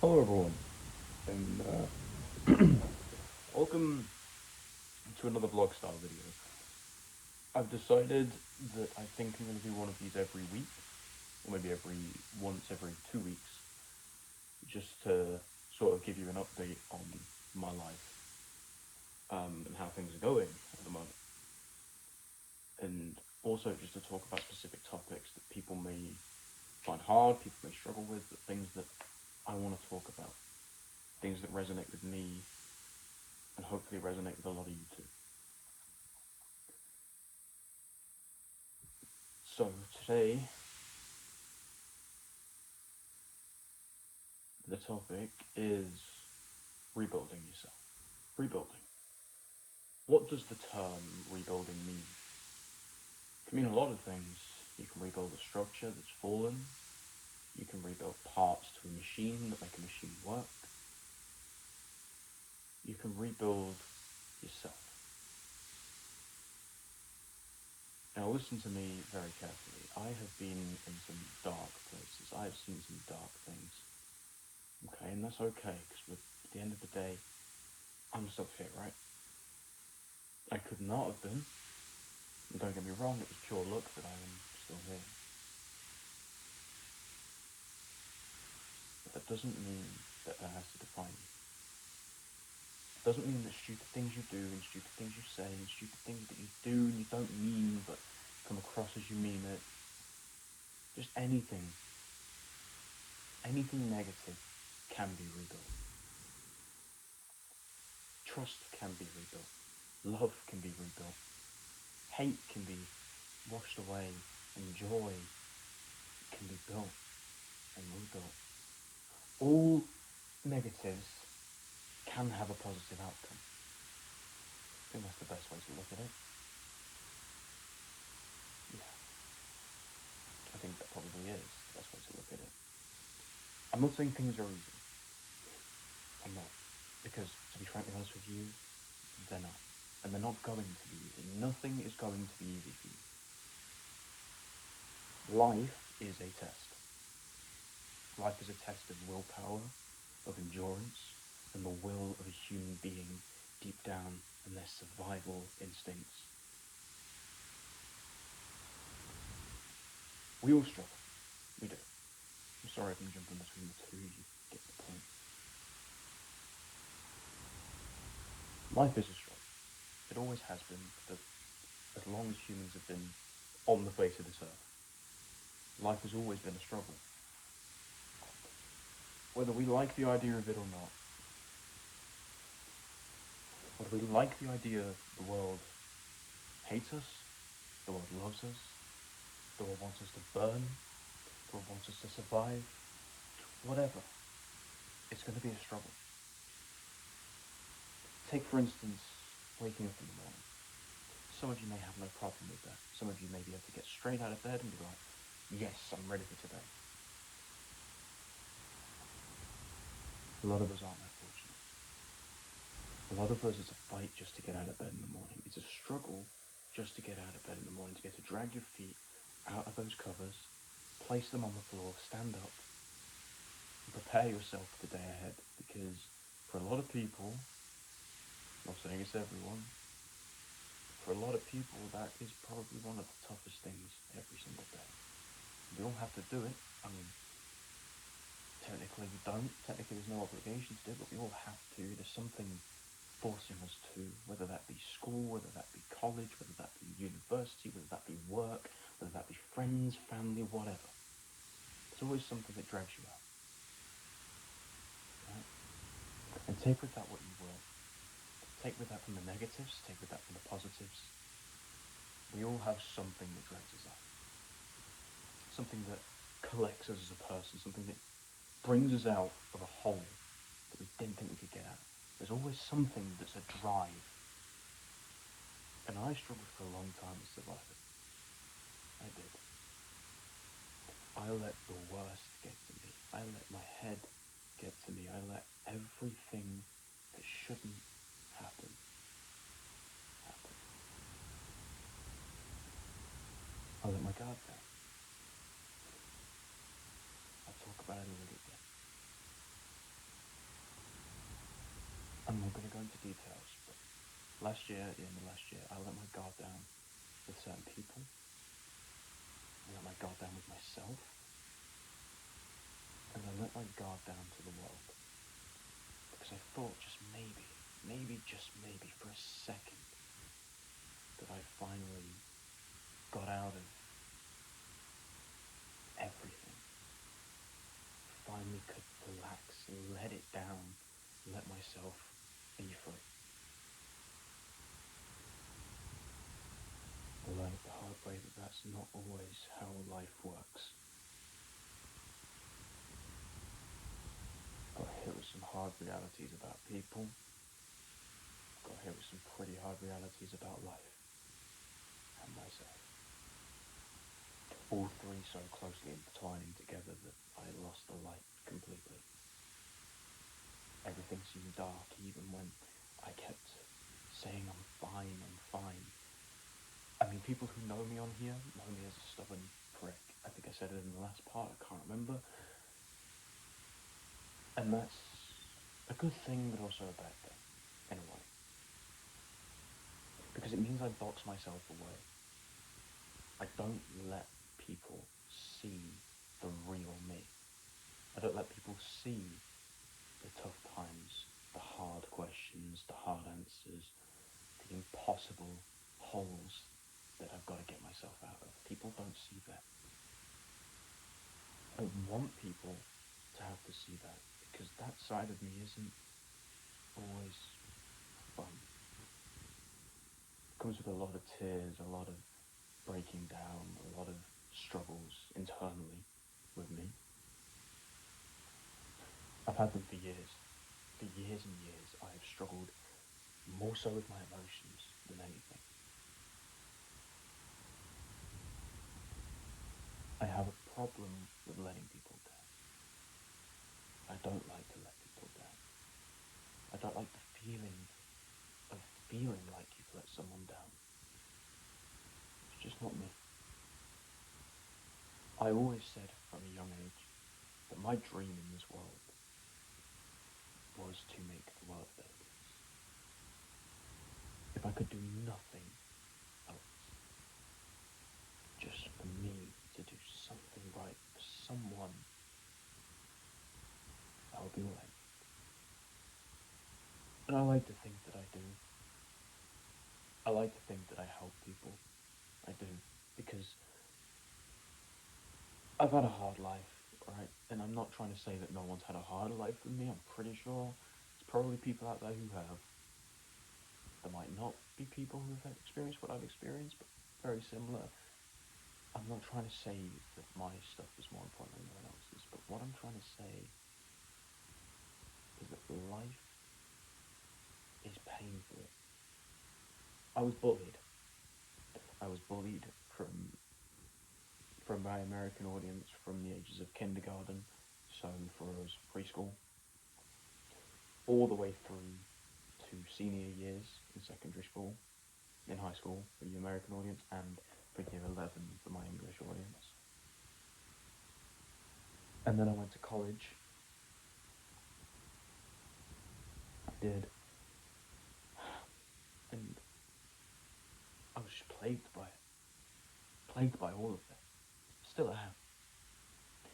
Hello, everyone, and welcome to another vlog style video. I've decided that I think I'm going to do one of these every week, or maybe once every 2 weeks, just to sort of give you an update on my life and how things are going at the moment, and also just to talk about specific topics that people may find hard, people may struggle with, but things that I want to talk about, things that resonate with me, and hopefully resonate with a lot of you too. So today, the topic is rebuilding yourself. Rebuilding. What does the term rebuilding mean? It can mean a lot of things. You can rebuild a structure that's fallen. You can rebuild parts to a machine that make a machine work. You can rebuild yourself. Now listen to me very carefully. I have been in some dark places. I have seen some dark things. Okay, and that's okay, because at the end of the day, I'm still here, right? I could not have been. And don't get me wrong, it was pure luck that I am still here. But that doesn't mean that has to define you. It doesn't mean that stupid things you do and stupid things you say and stupid things that you do and you don't mean but come across as you mean it. Just anything negative can be rebuilt. Trust can be rebuilt. Love can be rebuilt. Hate can be washed away, and joy can be built and rebuilt. All negatives can have a positive outcome. I think that's the best way to look at it. Yeah, I think that probably is the best way to look at it. I'm not saying things are easy. I'm not. Because, to be frankly honest with you, they're not. And they're not going to be easy. Nothing is going to be easy for you. Life is a test. Life is a test of willpower, of endurance, and the will of a human being deep down in their survival instincts. We all struggle. We do. I'm sorry if I'm jumping between the two. You get the point. Life is a struggle. It always has been, but as long as humans have been on the face of this earth. Life has always been a struggle. Whether we like the idea of it or not, whether we like the idea the world hates us, the world loves us, the world wants us to burn, the world wants us to survive, whatever, it's going to be a struggle. Take, for instance, waking up in the morning. Some of you may have no problem with that. Some of you may be able to get straight out of bed and be like, yes, I'm ready for today. A lot of us aren't that fortunate. A lot of us, it's a fight just to get out of bed in the morning. It's a struggle just to get out of bed in the morning, to get to drag your feet out of those covers, place them on the floor, stand up, and prepare yourself for the day ahead. Because for a lot of people, I'm not saying it's everyone, for a lot of people, that is probably one of the toughest things every single day. We all have to do it. I mean, technically we don't. Technically there's no obligation to do it, but we all have to. There's something forcing us to, whether that be school, whether that be college, whether that be university, whether that be work, whether that be friends, family, whatever. There's always something that drags you out. Right? And take with that what you will. Take with that from the negatives, take with that from the positives. We all have something that drags us out. Something that collects us as a person, something that brings us out of a hole that we didn't think we could get out. There's always something that's a drive. And I struggled for a long time to survive it. I did. I let the worst get to me. I let my head get to me. I let everything that shouldn't happen. I let my guard down. I'll talk about it a little bit. I'm not going to go into details, but at the end of last year, I let my guard down with certain people. I let my guard down with myself. And I let my guard down to the world. Because I thought just just maybe for a second, that I finally got out of everything. Finally could relax, let it down, let myself be free. I learned the hard way that that's not always how life works. Got hit with some hard realities about people. Got hit with some pretty hard realities about life and myself. All three so closely intertwining together that I lost the light completely. Everything seemed dark even when I kept saying I'm fine. I mean, people who know me on here know me as a stubborn prick. I think I said it in the last part, I can't remember. And that's a good thing, but also a bad thing, in a way. Because it means I box myself away. I don't let people see the real me. I don't let people see the tough times, the hard questions, the hard answers, the impossible holes that I've got to get myself out of. People don't see that. I want people to have to see that, because that side of me isn't always fun. It comes with a lot of tears, a lot of breaking down, a lot of struggles internally with me. I've had them for years. For years and years, I have struggled more so with my emotions than anything. I have a problem with letting people down. I don't like to let people down. I don't like the feeling of feeling like you've let someone down. It's just not me. I always said from a young age that my dream in this world was to make the world a better place. If I could do nothing else, just for me to do something right for someone, that would be all I need. And I like to think that I do. I like to think that I help people. I do. Because I've had a hard life, right? And I'm not trying to say that no one's had a harder life than me. I'm pretty sure there's probably people out there who have. There might not be people who have experienced what I've experienced, but very similar. I'm not trying to say that my stuff is more important than anyone else's, but what I'm trying to say is that life is painful. I was bullied. I was bullied from my American audience from the ages of kindergarten, so for us preschool, all the way through to senior years in secondary school, in high school for the American audience, and for year 11 for my English audience. And then I went to college. I did. And I was just plagued by it. Plagued by all of it. Still am.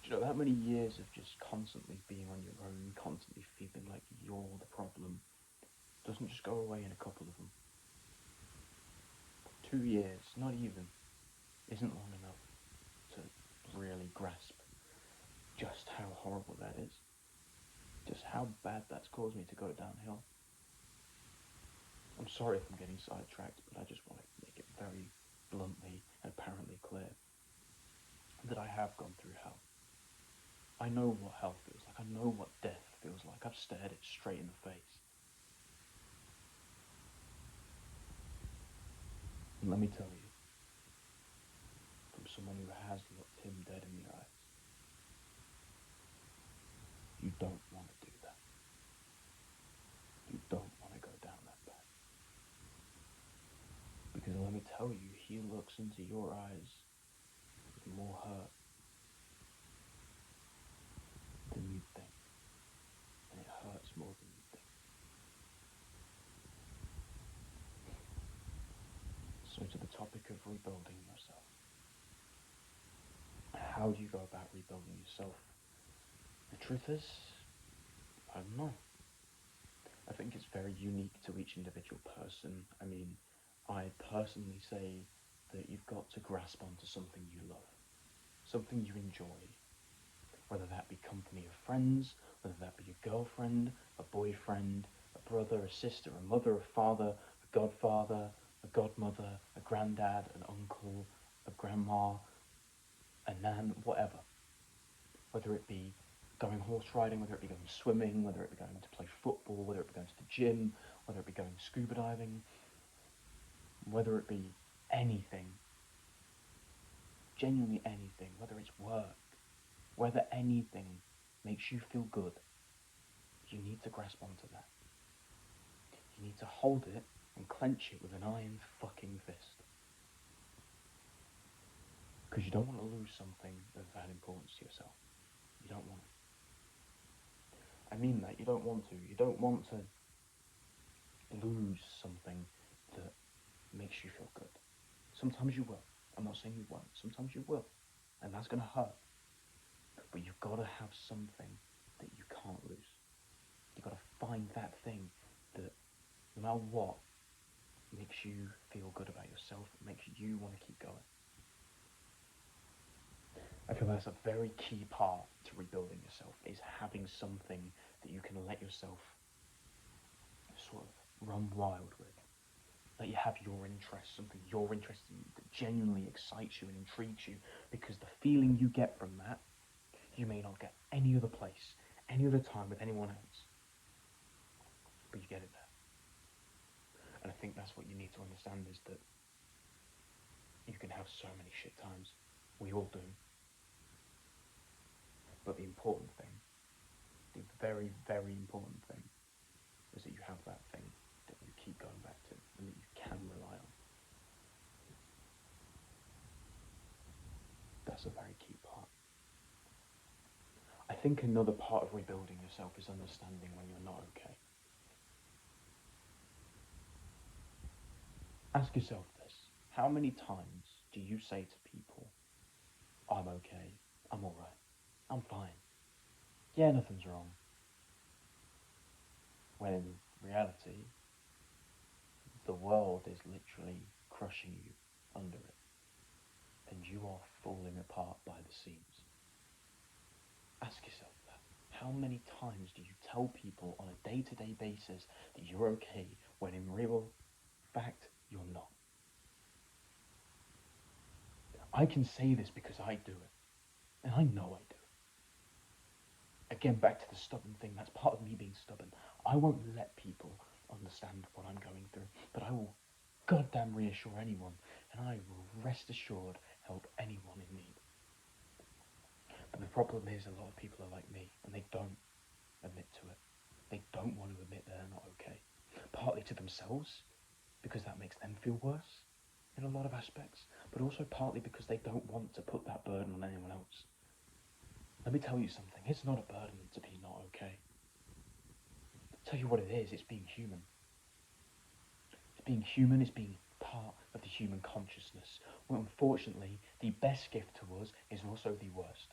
Do you know, that many years of just constantly being on your own, constantly feeling like you're the problem, doesn't just go away in a couple of them. 2 years, not even, isn't long enough to really grasp just how horrible that is. Just how bad that's caused me to go downhill. I'm sorry if I'm getting sidetracked, but I just want to make it very bluntly and apparently clear that I have gone through hell. I know what hell feels like. I know what death feels like. I've stared it straight in the face. And let me tell you, from someone who has looked him dead in the eyes, you don't want to do that. You don't want to go down that path. Because let me tell you, he looks into your eyes with more hurt than you think. And it hurts more than you think. how do you go about rebuilding yourself? The truth is, I don't know. I think it's very unique to each individual person. I mean, I personally say that you've got to grasp onto something you love, something you enjoy, whether that be company of friends, whether that be a girlfriend, a boyfriend, a brother, a sister, a mother, a father, a godfather, a godmother, a granddad, an uncle, a grandma, a nan, whatever. Whether it be going horse riding, whether it be going swimming, whether it be going to play football, whether it be going to the gym, whether it be going scuba diving, whether it be anything, genuinely anything, whether it's work, whether anything makes you feel good, you need to grasp onto that. You need to hold it and clench it with an iron fucking fist. Because you don't want to lose something of that importance to yourself. You don't want it. I mean that, you don't want to. You don't want to lose something that makes you feel good. Sometimes you will. I'm not saying you won't. Sometimes you will. And that's going to hurt. But you've got to have something that you can't lose. You've got to find that thing that, no matter what, makes you feel good about yourself, makes you want to keep going. I feel that's a very key part to rebuilding yourself, is having something that you can let yourself sort of run wild with. That you have your interest, something you're interested in that genuinely excites you and intrigues you, because the feeling you get from that, you may not get any other place, any other time with anyone else, but you get it there. And I think that's what you need to understand, is that you can have so many shit times. We all do. But the important thing, the very, very important thing, is that you have that thing that you keep going back to and that you can rely on. That's a very key part. I think another part of rebuilding yourself is understanding when you're not okay. Ask yourself this. How many times do you say to people, I'm okay, I'm alright, I'm fine, yeah, nothing's wrong, when in reality, the world is literally crushing you under it, and you are falling apart by the seams? Ask yourself that. How many times do you tell people on a day-to-day basis that you're okay, when in real fact, you're not? I can say this because I do it, and I know I do it. Again, back to the stubborn thing, that's part of me being stubborn. I won't let people understand what I'm going through, but I will goddamn reassure anyone, and I will, rest assured, help anyone in need. But the problem is, a lot of people are like me, and they don't admit to it. They don't want to admit they're not okay. Partly to themselves, because that makes them feel worse in a lot of aspects, but also partly because they don't want to put that burden on anyone else. Let me tell you something, it's not a burden to be not okay. I'll tell you what it is, it's being human. It's being human, it's being part of the human consciousness. Well, unfortunately, the best gift to us is also the worst.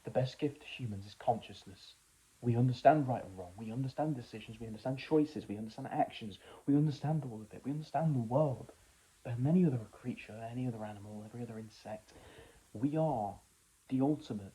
The best gift to humans is consciousness. We understand right and wrong, we understand decisions, we understand choices, we understand actions, we understand all of it, we understand the world. But than any other creature, any other animal, every other insect, we are the ultimate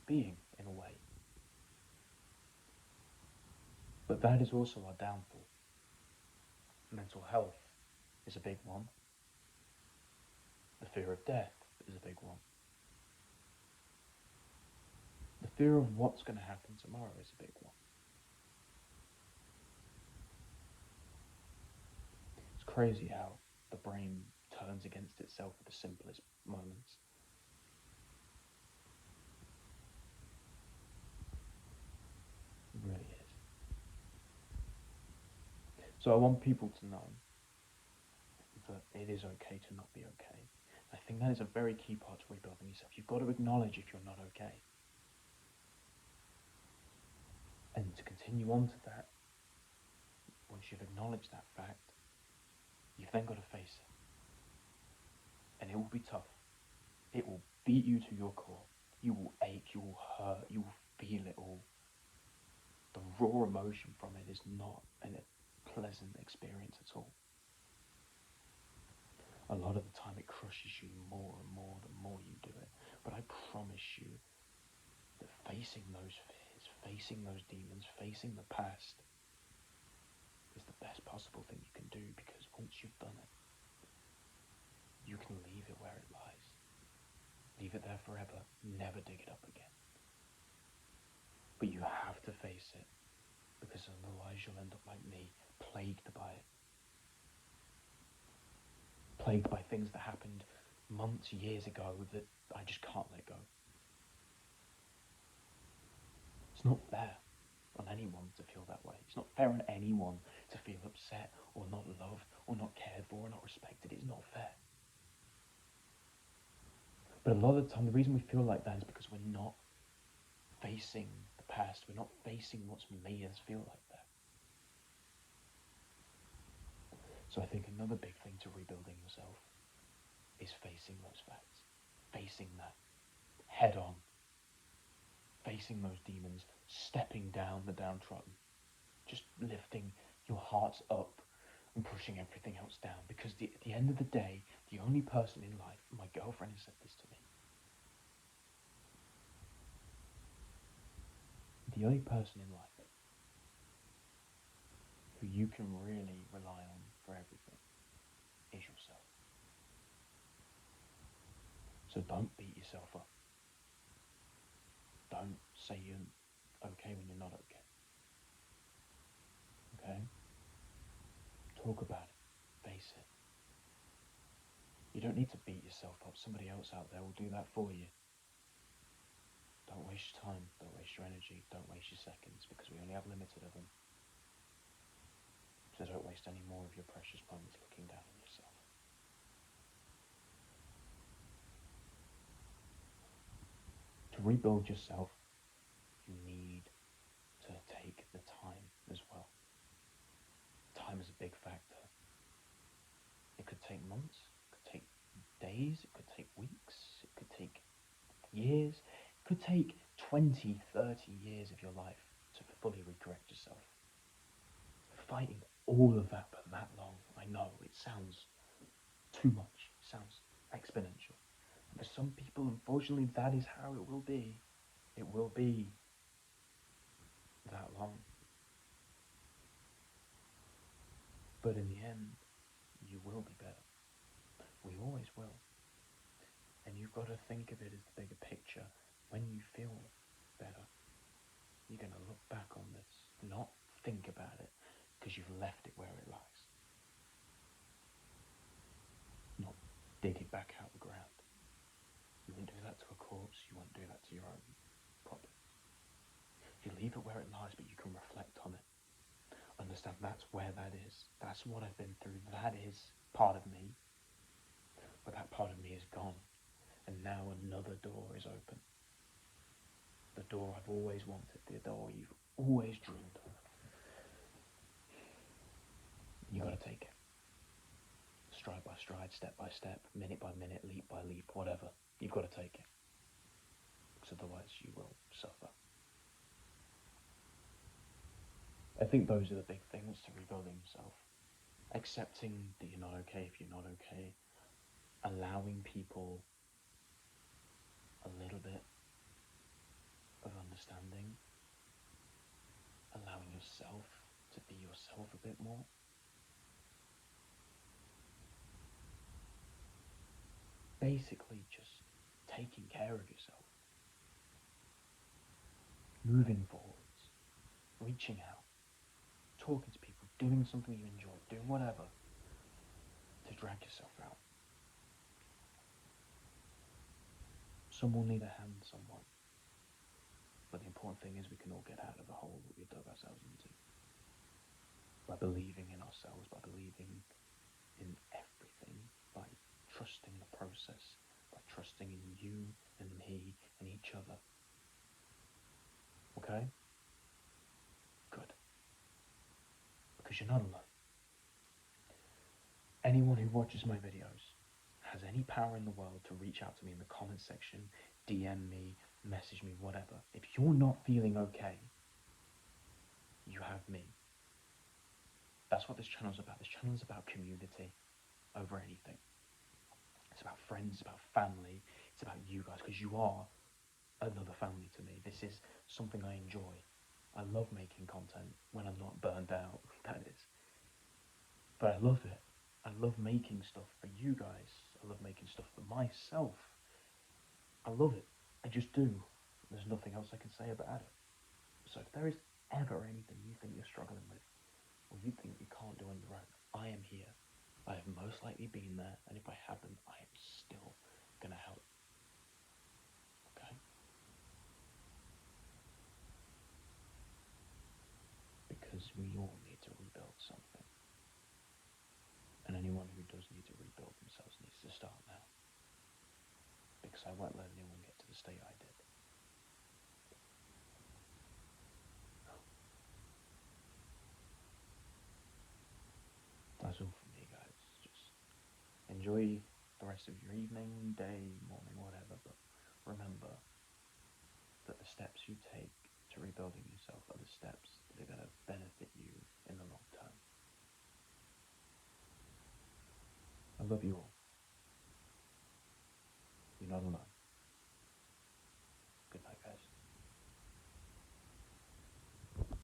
being, in a way. But that is also our downfall. Mental health is a big one. The fear of death is a big one. The fear of what's going to happen tomorrow is a big one. It's crazy how the brain turns against itself at the simplest moments. It really is. So I want people to know that it is okay to not be okay. I think that is a very key part to rebuilding yourself. You've got to acknowledge if you're not okay. And to continue on to that, once you've acknowledged that fact, you've then got to face it. And it will be tough. It will beat you to your core. You will ache, you will hurt, you will feel it all. The raw emotion from it is not a pleasant experience at all. A lot of the time it crushes you more and more the more you do it. But I promise you that facing those fears, facing those demons, facing the past is the best possible thing you can do, because once you've done it, you can leave it where it lies. Leave it there forever, never dig it up again. But you have to face it, because otherwise you'll end up like me, plagued by it. Plagued by things that happened months, years ago that I just can't let go. It's not fair on anyone to feel that way. It's not fair on anyone to feel upset or not loved or not cared for or not respected. It's not fair. But a lot of the time, the reason we feel like that is because we're not facing the past. We're not facing what's made us feel like that. So I think another big thing to rebuilding yourself is facing those facts. Facing that head on. Facing those demons. Stepping down the downtrodden. Just lifting your hearts up and pushing everything else down. Because at the end of the day, the only person in life, my girlfriend has said this to me, the only person in life who you can really rely on for everything is yourself. So don't beat yourself up. Don't say you're okay when you're not okay. Okay? Talk about it. Face it. You don't need to beat yourself up. Somebody else out there will do that for you. Don't waste your time. Don't waste your energy. Don't waste your seconds, because we only have limited of them. So don't waste any more of your precious moments looking down on yourself. To rebuild yourself, you need to take the time as well. Time is a big factor. It could take months, it could take days, it could take weeks, it could take years, it could take 20, 30 years of your life to fully recorrect yourself. Fighting all of that for that long, I know, it sounds too much, it sounds exponential. And for some people, unfortunately, that is how it will be. It will be that long. But in the end, you will be better. We always will. And you've got to think of it as the bigger picture. When you feel better, you're going to look back on this, not think about it, because you've left it where it lies. Not dig it back out the ground. You wouldn't do that to a corpse, you won't do that to your own problem. You leave it where it lies, but you can reflect on it. Understand that's where that is. That's what I've been through. That is part of me. But that part of me is gone. And now another door is open. The door I've always wanted, the door you've always dreamed of. You got to take it. Stride by stride, step by step, minute by minute, leap by leap, whatever. You've got to take it. Because otherwise you will suffer. I think those are the big things to rebuilding yourself. Accepting that you're not okay if you're not okay. Allowing people a little bit of understanding. Allowing yourself to be yourself a bit more. Basically just taking care of yourself. Moving forwards. Reaching out. Talking to people. Doing something you enjoy. Doing whatever to drag yourself out. Some will need a hand, someone. But the important thing is we can all get out of the hole that we dug ourselves into. By believing in ourselves, by believing in everything, by trusting the process, by trusting in you and me and each other. Okay? Good. Because you're not alone. Anyone who watches my videos has any power in the world to reach out to me in the comment section, DM me, message me, whatever. If you're not feeling okay, you have me. That's what this channel's about. This channel's about community over anything. It's about friends, it's about family, it's about you guys, because you are another family to me. This is something I enjoy. I love making content when I'm not burned out, that is. But I love it. I love making stuff for you guys. I love making stuff for myself. I love it. I just do. There's nothing else I can say about it. So if there is ever anything you think you're struggling with, or you think you can't do on your own, I am here. I have most likely been there, and if I haven't, I am still gonna help. Okay? Because we all need to rebuild something. And anyone who does need to rebuild themselves needs to start now. Because I won't let anyone get to the state I did. That's all from me, guys. Just enjoy the rest of your evening, day, morning, whatever. But remember that the steps you take to rebuilding yourself are the steps that are going to benefit you in the long term. I love you all. You're not alone.